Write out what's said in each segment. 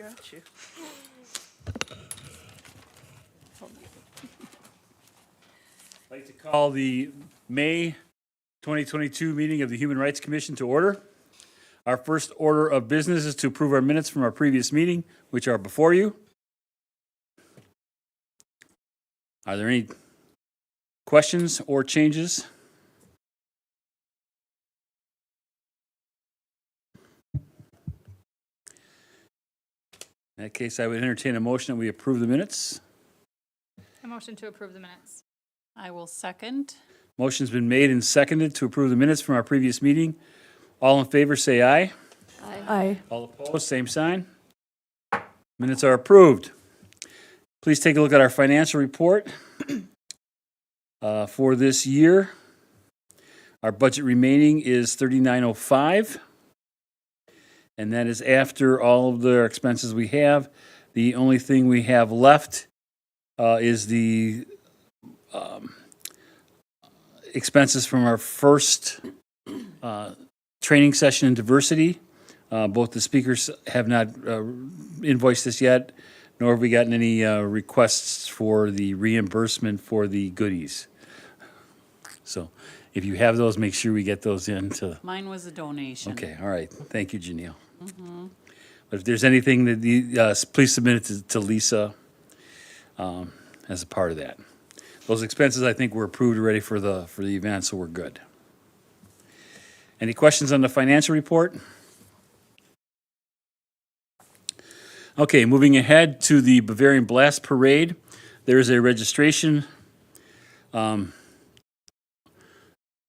Got you. I'd like to call the May 2022 meeting of the Human Rights Commission to order. Our first order of business is to approve our minutes from our previous meeting, which are before you. Are there any questions or changes? In that case, I would entertain a motion that we approve the minutes. A motion to approve the minutes. I will second. Motion's been made and seconded to approve the minutes from our previous meeting. All in favor, say aye. Aye. All opposed, same sign. Minutes are approved. Please take a look at our financial report for this year. Our budget remaining is $39.05, and that is after all of the expenses we have. The only thing we have left is the expenses from our first training session in diversity. Both the speakers have not invoiced us yet, nor have we gotten any requests for the reimbursement for the goodies. So if you have those, make sure we get those in to, Mine was a donation. okay, all right. Thank you, Janelle. But if there's anything that, please submit it to Lisa as a part of that. Those expenses, I think, were approved already for the event, so we're good. Any questions on the financial report? Okay, moving ahead to the Bavarian Blast Parade. There is a registration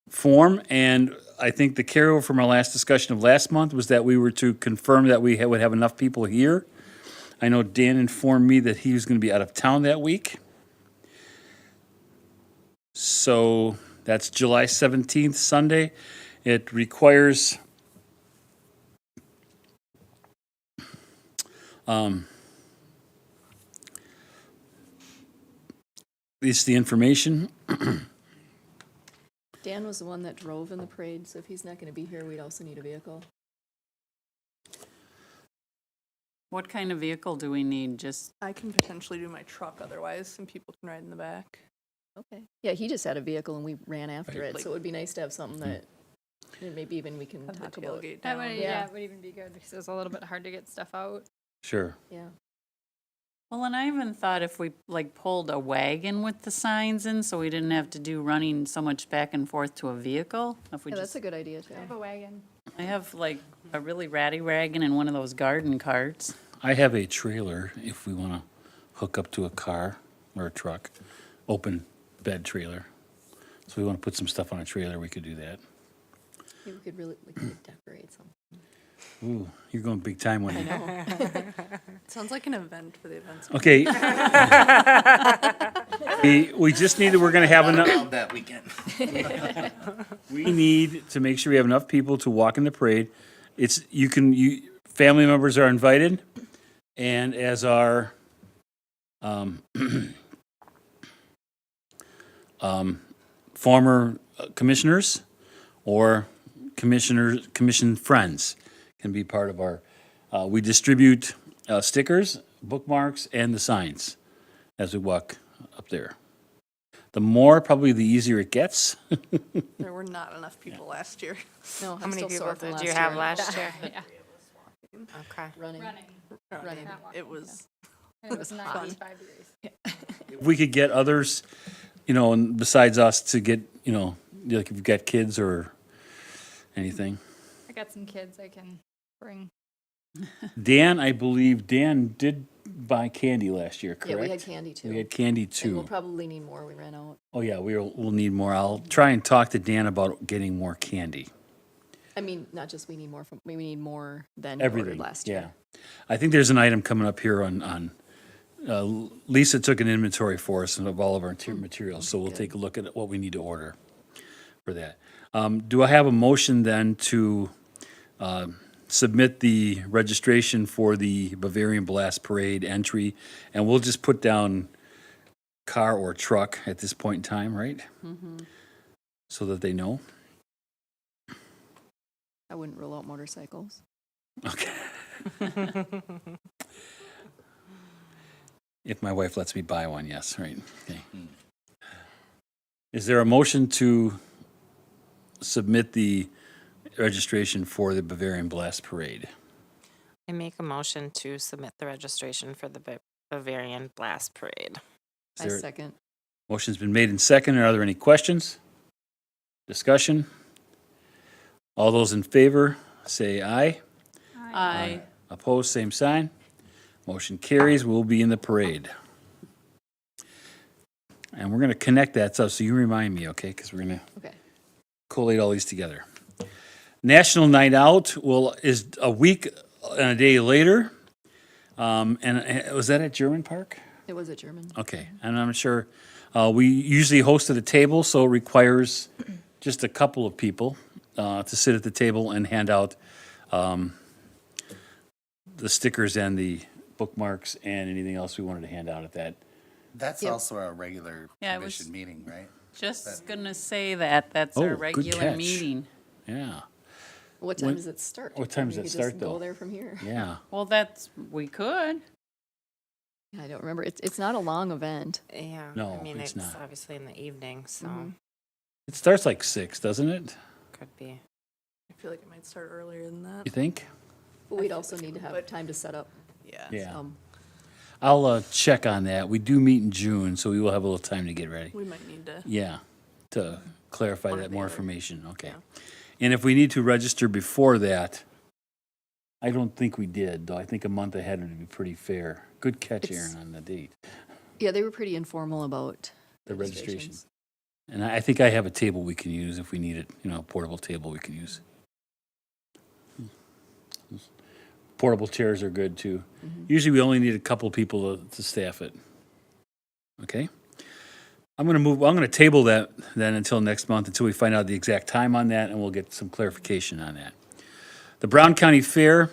form, and I think the carryover from our last discussion of last month was that we were to confirm that we would have enough people here. I know Dan informed me that he was going to be out of town that week. So that's July 17th, Sunday. It requires it's the information. Dan was the one that drove in the parade, so if he's not gonna be here, we'd also need a vehicle. What kind of vehicle do we need? Just, I can potentially do my truck otherwise, some people can ride in the back. Okay. Yeah, he just had a vehicle and we ran after Right, it, so it would be nice to have something that, and maybe even we can Have the talk about. tailgate That down. would, Yeah. yeah, it would even be good because it's a little bit hard to get stuff out. Sure. Yeah. well, and I even thought if we like pulled a wagon with the signs in, so we didn't have to do running so much back and forth to a vehicle. If we Yeah, that's just, a good idea too. I have a wagon. I have like a really ratty wagon and one of those garden carts. I have a trailer if we want to hook up to a car or a truck, open bed trailer. So we want to put some stuff on a trailer, we could do that. Maybe we could decorate something. Ooh, you're going big time I when you. know. Sounds like an event for the events. Okay. We just need, we're going to have enough. That weekend. We need to make sure we have enough people to walk in the parade. It's, family members are invited, and as our former commissioners or commission friends can be part of our, we distribute stickers, bookmarks, and the signs as we walk up there. The more, probably the easier it gets. There were not enough people last year. No, How I'm many still people sore from did last you year. have last year? Yeah, Okay. Running. running. Not walking, It was, And it was 95 degrees. If we could get others, and besides us to get, like if you've got kids or anything. I got some kids I can bring. Dan, I believe Dan did buy candy last year, correct? Yeah, we had candy too. We had candy And we'll too. probably need more, we ran out. Oh, yeah, we'll need more. I'll try and talk to Dan about getting more candy. I mean, not just we need more we need more than you ordered Everything, last yeah. year. I think there's an item coming up here on Lisa took an inventory for us of all of our materials, so we'll take a look at what we need to order for that. Do I have a motion then to submit the registration for the Bavarian Blast Parade entry? And we'll just put down car or truck at this point in time, right? So that they know. I wouldn't rule out motorcycles. Okay. If my wife lets me buy one, yes, right. Okay. Is there a motion to submit the registration for the Bavarian Blast Parade? I make a motion to submit the registration for the Bavarian Blast Parade. Is I there- second. Motion's been made and seconded. Are there any questions? Discussion? All those in favor, say aye. I, Opposed, same sign. Motion carries. We'll be in the parade. And we're going to connect that up, so you remind me, okay? Because we're going to Okay. collate all these together. National Night Out is a week and a day later. Was that at German Park? It was a German. Okay, and I'm sure, we usually host at a table, so it requires just a couple of people to sit at the table and hand out the stickers and the bookmarks and anything else we wanted to hand out at that. That's Yep. also our regular Yeah, it was- commission meeting, right? just gonna say that, that's Oh, our good regular catch. meeting. Yeah, What time When- does it start? what time does We it could start, just though? Go there from here. yeah. Well, we could. I don't remember. It's not a long event. Yeah. No, I mean, it's it's not. obviously in the evening, so Mhm. It starts like 6, doesn't it? could be. I feel like it might start earlier than that. You think? But we'd also need to have But- time to set up. Yeah. Yeah. I'll check on that. We do meet in June, so we will have a little time to get ready. We might need to. Yeah, to clarify One or that the more other. information, okay. Yeah. And if we need to register before that, I don't think we did, though. I think a month ahead would be pretty fair. Good catch, It's- Aaron, on the date, Yeah, they were pretty informal about the registration. registrations. And I think I have a table we can use if we need it, a portable table we can use. Portable chairs are good, too. Usually, we only need a couple people to staff it. Okay? I'm going to table that then until next month, until we find out the exact time on that, and we'll get some clarification on that. The Brown County Fair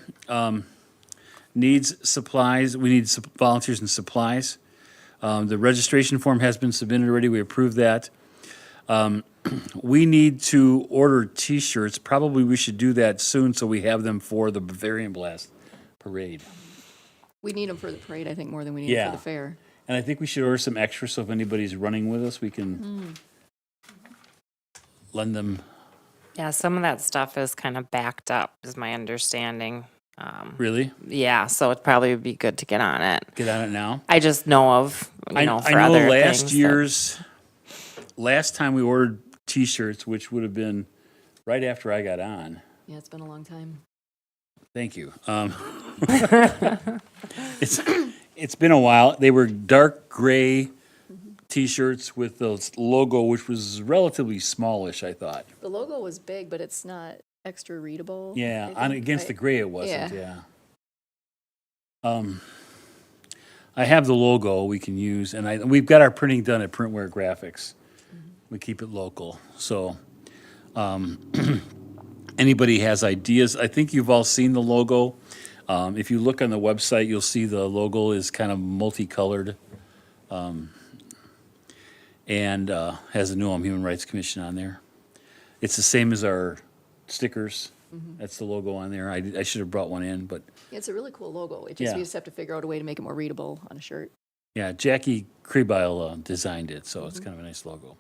needs supplies. We need volunteers and supplies. The registration form has been submitted already. We approved that. We need to order T-shirts. Probably we should do that soon so we have them for the Bavarian Blast Parade. We need them for the parade, I think, more than we need them Yeah. for the fair. And I think we should order some extras, so if anybody's running with us, we can Mm. lend them. Yeah, some of that stuff is kind of backed up, is my understanding. Really? Yeah, so it probably would be good to get on it. Get on it now? I just know of, I for know other last things last time we ordered T-shirts, which would have been right after I got on. Yeah, it's been a long time. Thank you. It's been a while. They were dark gray T-shirts with the logo, which was relatively smallish, I thought. The logo was big, but it's not extra readable. Yeah, I on think, against the right? gray it wasn't, Yeah. yeah. I have the logo we can use, and we've got our printing done at Printware Graphics. We keep it local, so, anybody has ideas, I think you've all seen the logo. If you look on the website, you'll see the logo is kind of multicolored, and has the New Ulm Human Rights Commission on there. It's the same as our stickers. That's the logo on there. I should have brought one in, but Yeah, it's a really cool logo. It just, Yeah. we just have to figure out a way to make it more readable on a shirt. yeah, Jackie Krebile designed it, so it's kind of a nice logo.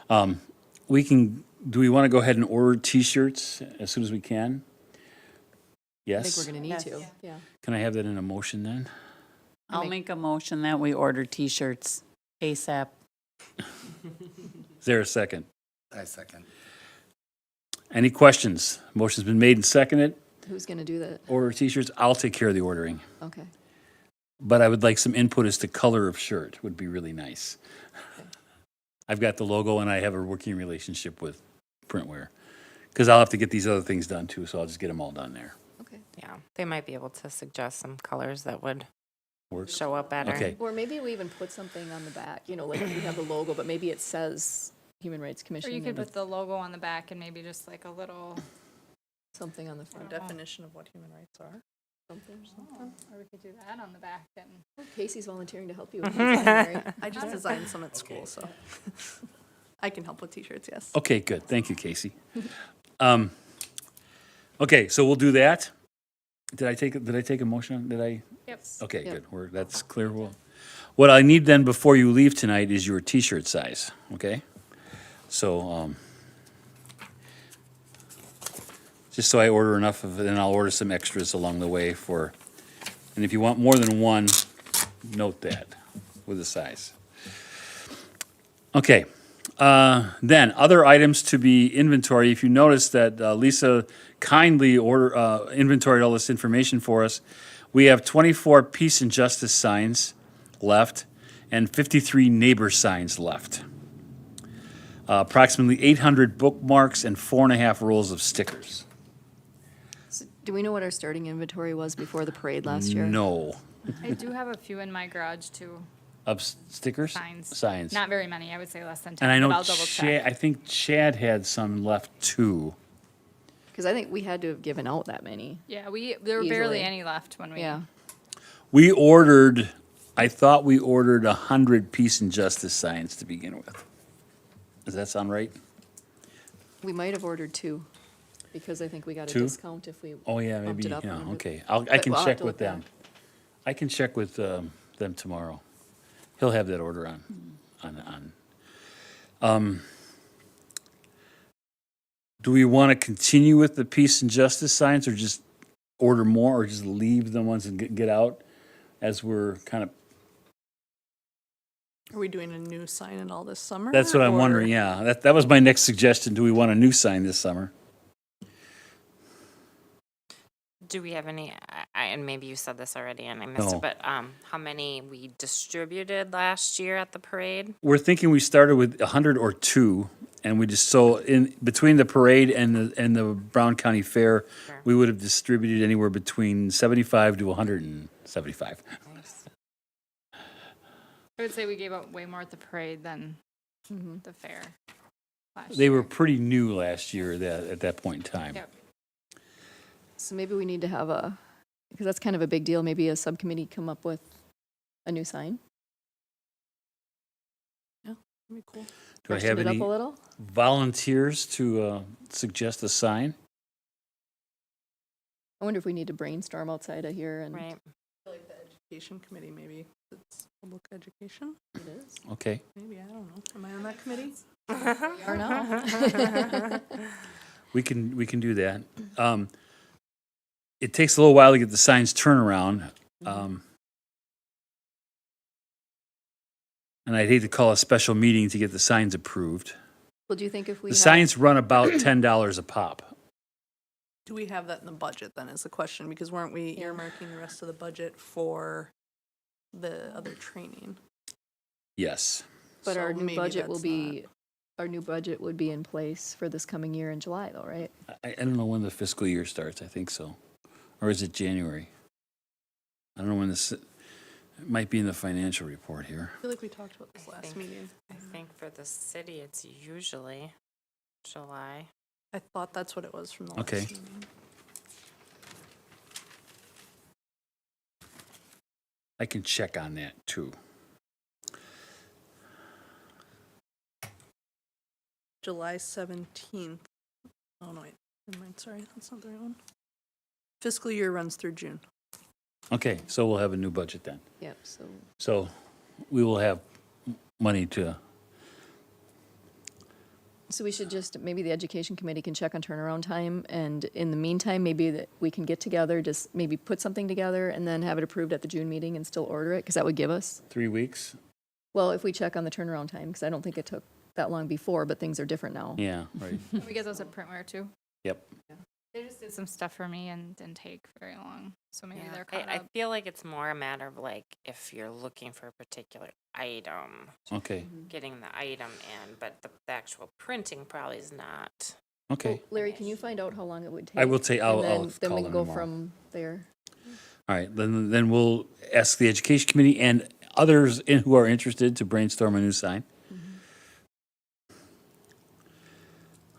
Do we want to go ahead and order T-shirts as soon as we can? I Yes? think we're gonna need to, yeah. Can I have that in a motion then? I I'll make- make a motion that we order T-shirts ASAP. Is there a second? I second. Any questions? Motion's been made and seconded. Who's gonna do that? Order T-shirts. I'll take care of the ordering. Okay. But I would like some input as to color of shirt would be really nice. I've got the logo and I have a working relationship with Printware. Because I'll have to get these other things done too, so I'll just get them all done there. Okay. Yeah, they might be able to suggest some colors that would Work? show up better. Okay. Or maybe we even put something on the back, like we have the logo, but maybe it says Human Rights Or Commission. you could and put the logo on the back and maybe just like a little, something on the A front. definition of what human rights are. or we could do that on the back and. Casey's volunteering to help you with this, right? I just designed some at school, so I can help with t-shirts, yes. Okay, good. Thank you, Casey. Okay, so we'll do that. Did I take a motion? Did I? Yep. Okay, Yep. good. That's clear. What I need then before you leave tonight is your T-shirt size, okay? So, just so I order enough of it, and I'll order some extras along the way for, and if you want more than one, note that with the size. Okay, then, other items to be inventory. If you notice that Lisa kindly inventoried all this information for us, we have 24 peace and justice signs left and 53 neighbor signs left. Approximately 800 bookmarks and 4.5 rolls of stickers. So do we know what our starting inventory was before the parade last year? No. I do have a few in my garage too, Of stickers? signs. Signs. Not very many, I would say less than 10, And I but know I'll double Chad, check. I think Chad had some left too. Because I think we had to have given out that many. Yeah, there were barely Easily. any left when we. Yeah. We ordered, I thought we ordered 100 peace and justice signs to begin with. Does that sound right? We might have ordered 2, because I think we got a 2? discount if we. Oh, yeah, bumped maybe, it up a yeah, little bit. okay. I But can we'll have check to with look back. them. I can check with them tomorrow. He'll have that order on. Do we want to continue with the peace and justice signs, or just order more, or just leave the ones and get out as we're kind of, Are we doing a new sign in all this summer? that's what I'm or- wondering, yeah. That was my next suggestion. Do we want a new sign this summer? Do we have any, and maybe you said this already and I missed No. it, but how many we distributed last year at the parade? We're thinking we started with 100 or 2, and we just, so in, between the parade and the Brown County Fair, Sure. we would have distributed anywhere between 75 to 175. Nice. I would say we gave out way more at the parade than the fair last They year. were pretty new last year at that point in time. Yep. So maybe we need to have because that's kind of a big deal, maybe a subcommittee come up with a new sign. That'd be cool. Do I Freshen have it any up a little? volunteers to suggest a sign? I wonder if we need to brainstorm outside of here and. Right. I feel like the education committee, maybe it's public education. It is. Okay. Maybe, I don't know. Am I on that committee? Or not. We can do that. It takes a little while to get the signs turned around. And I'd hate to call a special meeting to get the signs approved. Well, do you think if we The had- signs run about $10 a pop. Do we have that in the budget then is the question? Because weren't we earmarking the rest of the budget for the other training? Yes. But our So new maybe budget will that's be, our new budget would be in place for this coming year in July though, right? I don't know when the fiscal year starts. I think so. Or is it January? I don't know when this, it might be in the financial report here. I feel like we talked about this last think- meeting. I think for the city, it's usually July. I thought that's what it was from the last Okay. meeting. I can check on that too. July 17th. Oh, no, wait. Never mind, sorry. That's not the right one. Fiscal year runs through June. Okay, so we'll have a new budget then. Yep, so. So we will have money to, So we should just, maybe the education committee can check on turnaround time, and in the meantime, maybe that we can get together, just maybe put something together and then have it approved at the June meeting and still order it, because that would give us, 3 weeks. well, if we check on the turnaround time, because I don't think it took that long before, but things are different now. Yeah, right. Can we get those at printware too? Yep. They just did some stuff for me and didn't take very long, so maybe Yeah, they're caught I up. feel like it's more a matter of like if you're looking for a particular item, Okay, getting the item in, but the actual printing probably is not. okay. Well, Larry, can you find out how long it would take? I will take, I'll And then- call Then we them can go tomorrow. from there. All right, then we'll ask the education committee and others who are interested to brainstorm a new sign.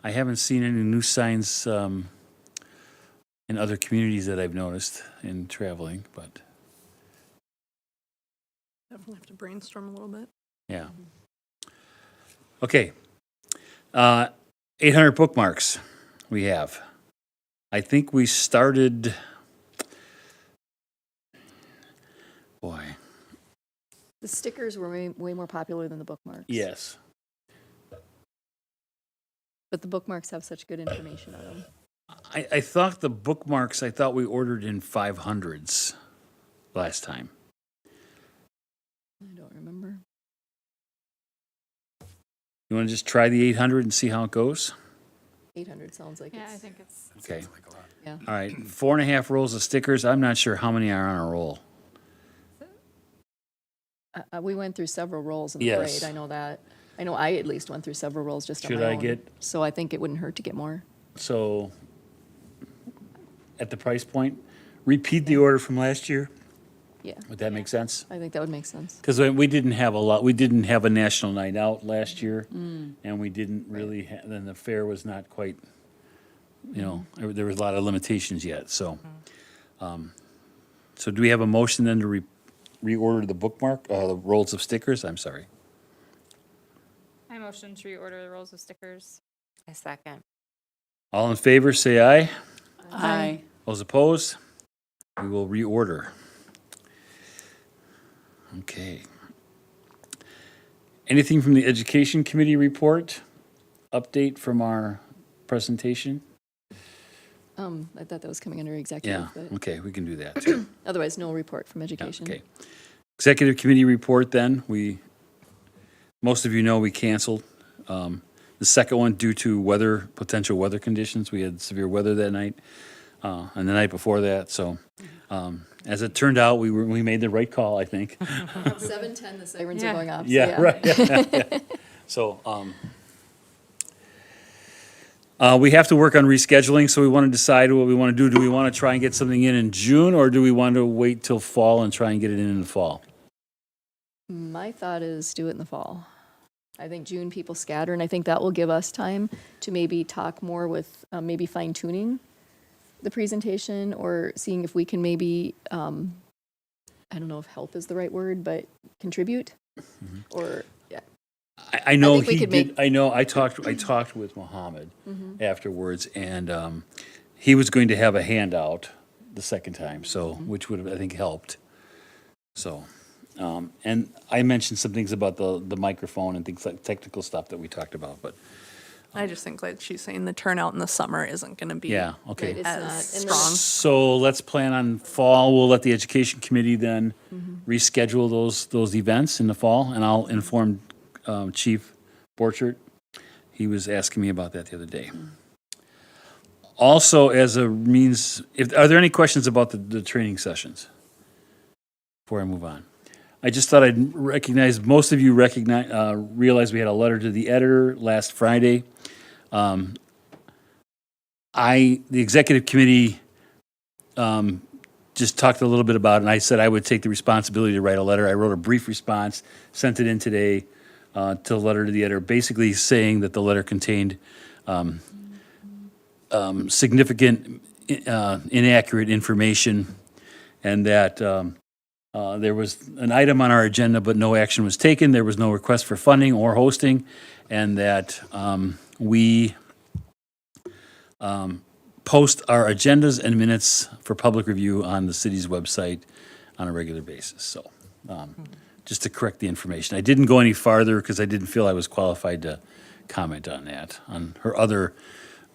I haven't seen any new signs in other communities that I've noticed in traveling, but Definitely have to brainstorm a little bit. yeah. Okay. 800 bookmarks we have. I think we started, boy, The stickers were way more popular than the bookmarks. Yes. But the bookmarks have such good information on them. I thought the bookmarks, I thought we ordered in 500s last time. I don't remember. You want to just try the 800 and see how it goes? 800 sounds like Yeah, I it's, think it's, Okay. Like a lot. yeah. All right. 4.5 rolls of stickers. I'm not sure how many are on a roll. We went through several rolls in the Yes. parade, I know that. I know I at least went through several rolls just on Should my I own. get- So I think it wouldn't hurt to get more. So at the price point, repeat the order from last year. Yeah, Would that make sense? I think that would make sense. Because we didn't have a lot, we didn't have a national night out last year, and we didn't really, then the fair was not quite, you know, there was a lot of limitations yet, so. So do we have a motion then to reorder the bookmark, the rolls of stickers? I'm sorry. I motion to reorder the rolls of stickers. I second. All in favor, say aye. Aye. Those opposed? We will reorder. Okay. Anything from the Education Committee report? Update from our presentation? I thought that was coming under Yeah, executive, but okay, we can do that too. otherwise, no report from Yeah, education. okay. Executive Committee report then, most of you know we canceled. The second one due to potential weather conditions. We had severe weather that night, and the night before that, so, as it turned out, we made the right call, I think. 7:10, the sirens are Yeah. going off. so Yeah, right. So, we have to work on rescheduling, so we want to decide what we want to do. Do we want to try and get something in June, or do we want to wait till fall and try and get it in the fall? My thought is do it in the fall. I think June people scatter, and I think that will give us time to maybe talk more with, maybe fine tuning the presentation or seeing if we can maybe, I don't know if help is the right word, but contribute or, yeah. I know think we he could did, make- I know, I talked with Mohammed afterwards, and he was going to have a handout the second time, so, which would have, I think, helped. So, and I mentioned some things about the microphone and things like technical stuff that we talked about, but, I just think like she's saying the turnout in the summer isn't gonna be yeah, Right, okay. it's as not. And strong. So let's plan on fall. We'll let the Education Committee then reschedule those events in the fall, and I'll inform Chief Borchert. He was asking me about that the other day. Also, as a means, are there any questions about the training sessions? Before I move on. I just thought I'd recognize, most of you realize we had a letter to the editor last Friday. The executive committee just talked a little bit about it, and I said I would take the responsibility to write a letter. I wrote a brief response, sent it in today to the letter to the editor, basically saying that the letter contained significant inaccurate information, and that there was an item on our agenda, but no action was taken. There was no request for funding or hosting, and that we post our agendas and minutes for public review on the city's website on a regular basis. So, just to correct the information. I didn't go any farther because I didn't feel I was qualified to comment on that, on her other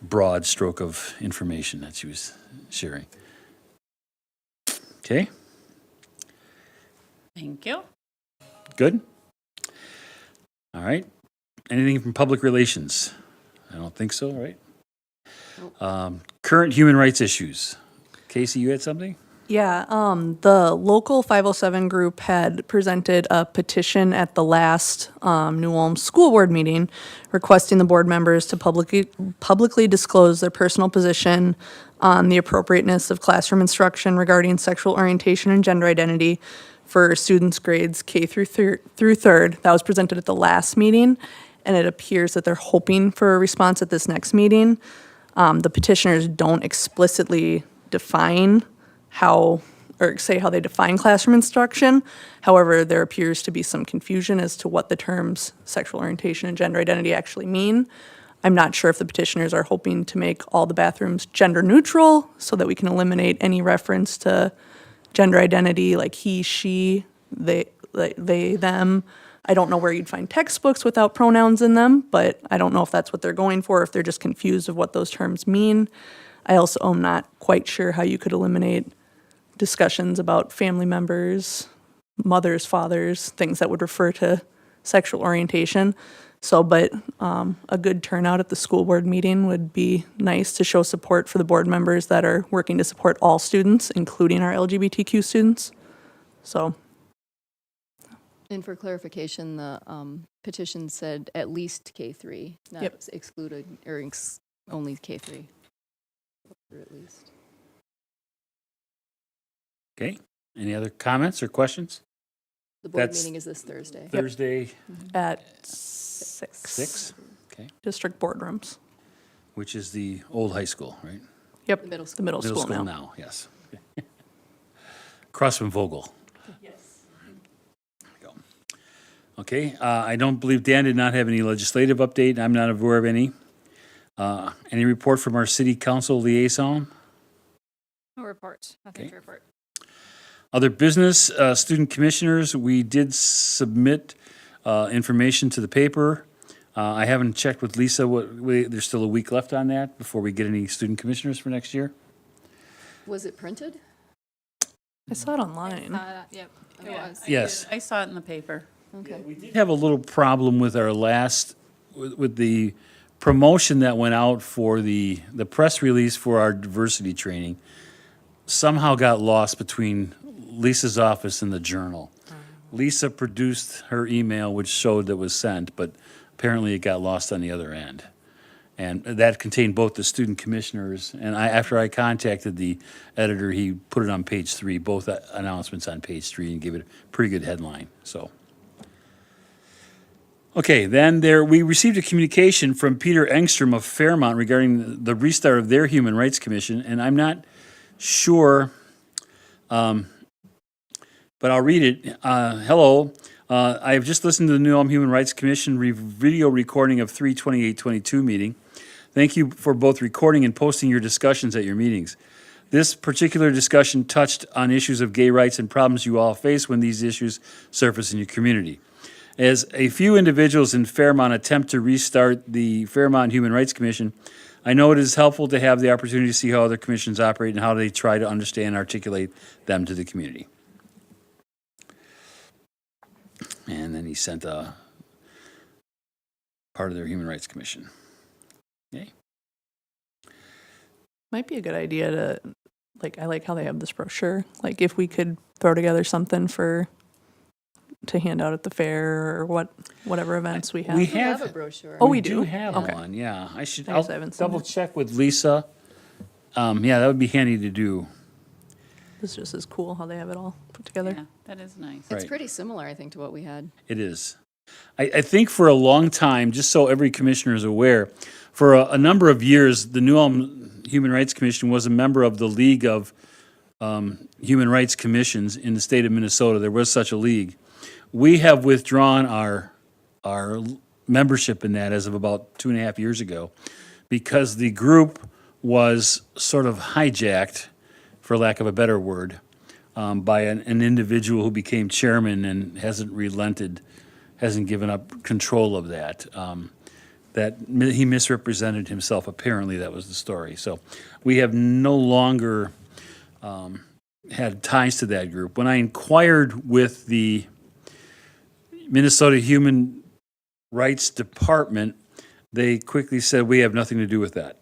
broad stroke of information that she was sharing. Okay, Thank you. good? All right. Anything from public relations? I don't think so, right? Current human rights issues. Casey, you had something? Yeah, the local 507 group had presented a petition at the last New Ulm School Board meeting requesting the board members to publicly disclose their personal position on the appropriateness of classroom instruction regarding sexual orientation and gender identity for students grades K through third. That was presented at the last meeting, and it appears that they're hoping for a response at this next meeting. The petitioners don't explicitly define how they define classroom instruction. However, there appears to be some confusion as to what the terms sexual orientation and gender identity actually mean. I'm not sure if the petitioners are hoping to make all the bathrooms gender neutral so that we can eliminate any reference to gender identity like he, she, they, they, them. I don't know where you'd find textbooks without pronouns in them, but I don't know if that's what they're going for, if they're just confused of what those terms mean. I also am not quite sure how you could eliminate discussions about family members, mothers, fathers, things that would refer to sexual orientation. So, but a good turnout at the school board meeting would be nice to show support for the board members that are working to support all students, including our LGBTQ students. So, And for clarification, the petition said at least K3, not Yep. excluded, or only K3. Or at least. Okay, any other comments or questions? The board That's- meeting is this Thursday. Thursday, at 6. 6, okay, District boardrooms. which is the old high school, right? Yep, The middle the school. middle Middle school school now. now, yes. Across from Vogel. There we go. Okay, I don't believe Dan did not have any legislative update. I'm not aware of any. Any report from our city council liaison? No report, nothing Okay. to report. Other business, student commissioners, we did submit information to the paper. I haven't checked with Lisa, there's still a week left on that before we get any student commissioners for next year? Was it printed? I saw it online. Yep, it was. Yes. I saw it in the paper. Okay. We did have a little problem with our last, with the promotion that went out for the press release for our diversity training. Somehow got lost between Lisa's office and the Journal. Lisa produced her email, which showed that was sent, but apparently it got lost on the other end. And that contained both the student commissioners, and after I contacted the editor, he put it on page 3, both announcements on page 3, and gave it a pretty good headline, so. Okay, then we received a communication from Peter Engstrom of Fairmont regarding the restart of their Human Rights Commission, and I'm not sure, but I'll read it. Hello, I have just listened to the New Ulm Human Rights Commission video recording of 3/28/22 meeting. Thank you for both recording and posting your discussions at your meetings. This particular discussion touched on issues of gay rights and problems you all face when these issues surface in your community. As a few individuals in Fairmont attempt to restart the Fairmont Human Rights Commission, I know it is helpful to have the opportunity to see how other commissions operate and how they try to understand and articulate them to the community. And then he sent a part of their Human Rights Commission. Okay. Might be a good idea to, I like how they have this brochure. Like, if we could throw together something to hand out at the fair or whatever events we have. We We have a have, brochure. Oh, we do? have Okay. one, yeah. I guess I'll I haven't seen double it. check with Lisa. Yeah, that would be handy to do. This just is cool how they have it all put together. Yeah, that is nice. It's Right. pretty similar, I think, to what we had. It is. I think for a long time, just so every commissioner is aware, for a number of years, the New Ulm Human Rights Commission was a member of the League of Human Rights Commissions in the state of Minnesota. There was such a league. We have withdrawn our membership in that as of about 2.5 years ago because the group was sort of hijacked, for lack of a better word, by an individual who became chairman and hasn't relented, hasn't given up control of that. He misrepresented himself, apparently that was the story. So we have no longer had ties to that group. When I inquired with the Minnesota Human Rights Department, they quickly said, we have nothing to do with that.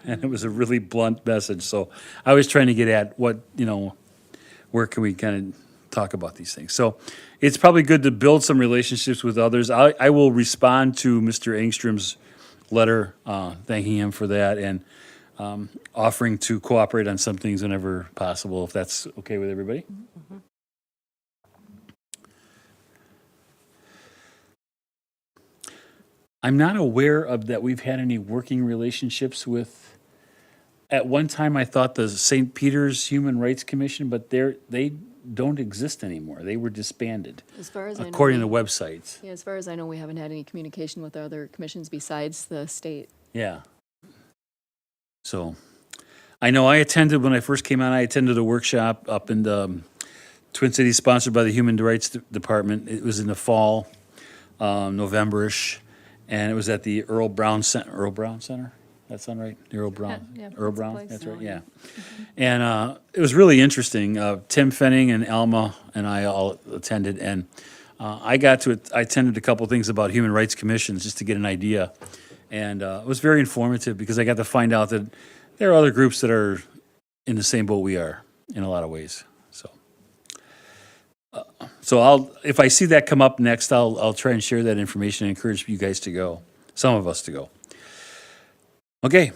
And it was a really blunt message. So I was trying to get at where can we kind of talk about these things. So it's probably good to build some relationships with others. I will respond to Mr. Engstrom's letter, thanking him for that and offering to cooperate on some things whenever possible, if that's okay with everybody. I'm not aware of that we've had any working relationships with, at one time I thought the St. Peter's Human Rights Commission, but they don't exist anymore. They were disbanded, As far as I know. according to we- websites. Yeah, as far as I know, we haven't had any communication with other commissions besides the state. Yeah. So, I know I attended, when I first came on, I attended a workshop up in the Twin Cities, sponsored by the Human Rights Department. It was in the fall, November-ish, and it was at the Earl Brown Center? That sound right? The Earl Brown? Yeah, Earl that's the Brown, place. that's right, yeah. And it was really interesting. Tim Fenning and Alma and I all attended, and I attended a couple things about human rights commissions just to get an idea. And it was very informative because I got to find out that there are other groups that are in the same boat we are in a lot of ways. So if I see that come up next, I'll try and share that information and encourage you guys to go, some of us to go. Okay.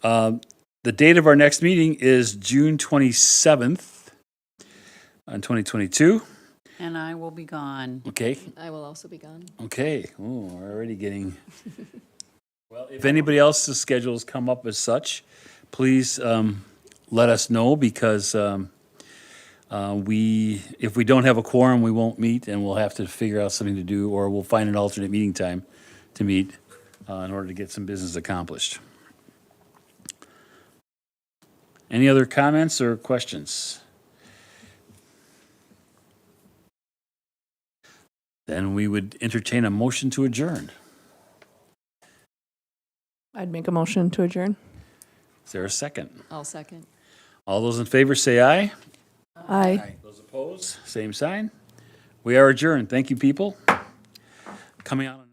The date of our next meeting is June 27th on 2022. And I will be gone. Okay. I will also be gone. Okay. Oh, we're already getting. Well, if anybody else's schedules come up as such, please let us know because if we don't have a quorum, we won't meet and we'll have to figure out something to do or we'll find an alternate meeting time to meet in order to get some business accomplished. Any other comments or questions? Then we would entertain a motion to adjourn. I'd make a motion to adjourn. Is there a second? I'll second. All those in favor say aye. Aye. Those opposed, same sign. We are adjourned. Thank you, people. Coming out on